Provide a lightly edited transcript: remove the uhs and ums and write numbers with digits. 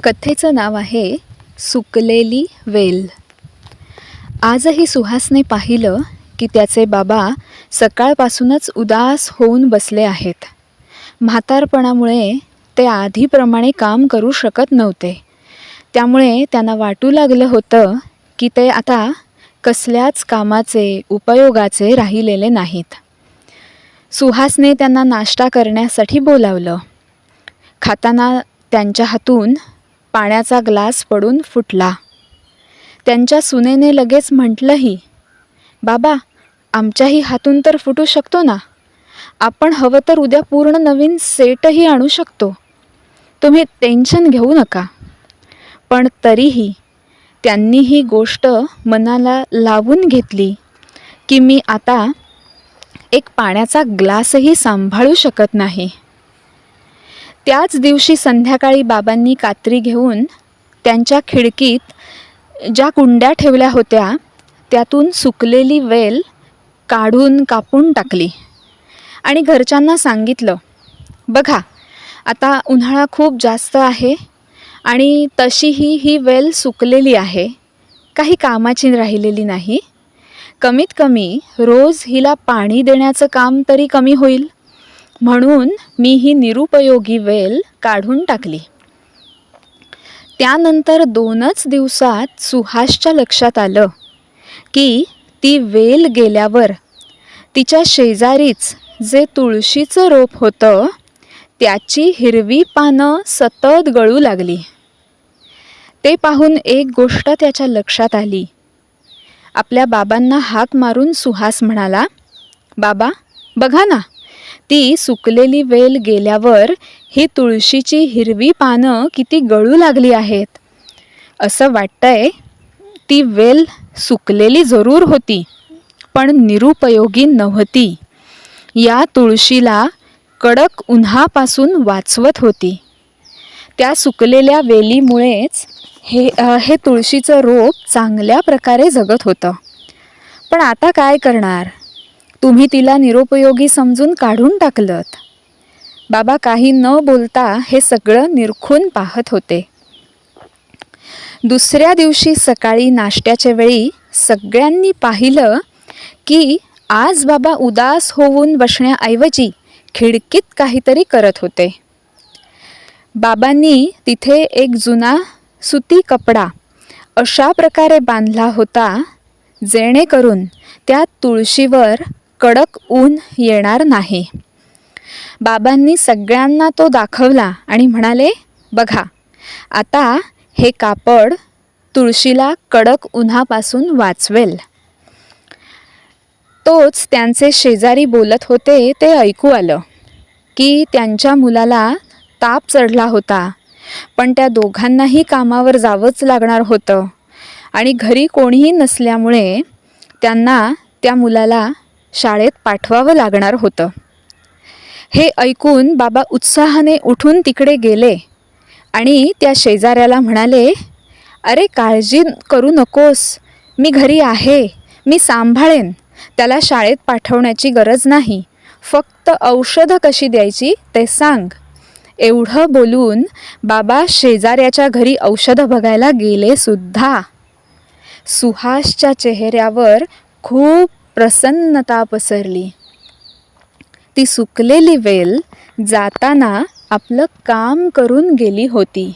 कथेचं नाव आहे सुकलेली वेल. आजही सुहासने पाहिलं की त्याचे बाबा सकाळपासूनच उदास होऊन बसले आहेत. म्हातारपणामुळे ते आधीप्रमाणे काम करू शकत नव्हते. त्यामुळे त्यांना वाटू लागलं होतं की ते आता कसल्याच कामाचे, उपयोगाचे राहिलेले नाहीत. सुहासने त्यांना नाश्ता करण्यासाठी बोलावलं. खाताना त्यांच्या हातून पाण्याचा ग्लास पडून फुटला. त्यांच्या सुनेने लगेच म्हटलंही, "बाबा, आमच्याही हातून तर फुटू शकतो ना. आपण हवं तर उद्या पूर्ण नवीन सेटही आणू शकतो. तुम्ही टेन्शन घेऊ नका." पण तरीही त्यांनी ही गोष्ट मनाला लावून घेतली की मी आता एक पाण्याचा ग्लासही सांभाळू शकत नाही. त्याच दिवशी संध्याकाळी बाबांनी कात्री घेऊन त्यांच्या खिडकीत ज्या कुंड्या ठेवल्या होत्या त्यातून सुकलेली वेल कापून टाकली आणि घरच्यांना सांगितलं, "बघा, आता उन्हाळा खूप जास्त आहे आणि तशीही ही वेल सुकलेली आहे, काही कामाची राहिलेली नाही. कमीत कमी रोज हिला पाणी देण्याचं काम तरी कमी होईल, म्हणून मी ही निरुपयोगी वेल काढून टाकली." त्यानंतर 2च दिवसात सुहासच्या लक्षात आलं की ती वेल गेल्यावर तिच्या शेजारीच जे तुळशीचं रोप होतं त्याची हिरवी पानं सतत गळू लागली. ते पाहून एक गोष्ट त्याच्या लक्षात आली. आपल्या बाबांना हाक मारून सुहास म्हणाला, "बाबा, बघा ना, ती सुकलेली वेल गेल्यावर ही तुळशीची हिरवी पानं किती गळू लागली आहेत. असं वाटतंय ती वेल सुकलेली जरूर होती, पण निरुपयोगी नव्हती. या तुळशीला कडक उन्हापासून वाचवत होती. त्या सुकलेल्या वेलीमुळेच हे तुळशीचं रोप चांगल्या प्रकारे जगत होतं. पण आता काय करणार? तुम्ही तिला निरुपयोगी समजून काढून टाकलत." बाबा काही न बोलता हे सगळं निरखून पाहत होते. दुसऱ्या दिवशी सकाळी नाश्त्याच्या वेळी सगळ्यांनी पाहिलं की आज बाबा उदास होऊन बसण्याऐवजी खिडकीत काहीतरी करत होते. बाबांनी तिथे एक जुना सुती कपडा अशा प्रकारे बांधला होता जेणेकरून त्या तुळशीवर कडक ऊन येणार नाही. बाबांनी सगळ्यांना तो दाखवला आणि म्हणाले, "बघा, आता हे कापड तुळशीला कडक उन्हापासून वाचवेल." तोच त्यांचे शेजारी बोलत होते ते ऐकू आलं की त्यांच्या मुलाला ताप चढला होता, पण त्या दोघांनाही कामावर जावंच लागणार होतं आणि घरी कोणीही नसल्यामुळे त्यांना त्या मुलाला शाळेत पाठवावं लागणार होतं. हे ऐकून बाबा उत्साहाने उठून तिकडे गेले आणि त्या शेजाऱ्याला म्हणाले, "अरे, काळजी करू नकोस, मी घरी आहे, मी सांभाळेन. त्याला शाळेत पाठवण्याची गरज नाही, फक्त औषधं कशी द्यायची ते सांग." एवढं बोलून बाबा शेजाऱ्याच्या घरी औषधं बघायला गेले सुद्धा. सुहासच्या चेहऱ्यावर खूप प्रसन्नता पसरली. ती सुकलेली वेल जाताना आपलं काम करून गेली होती.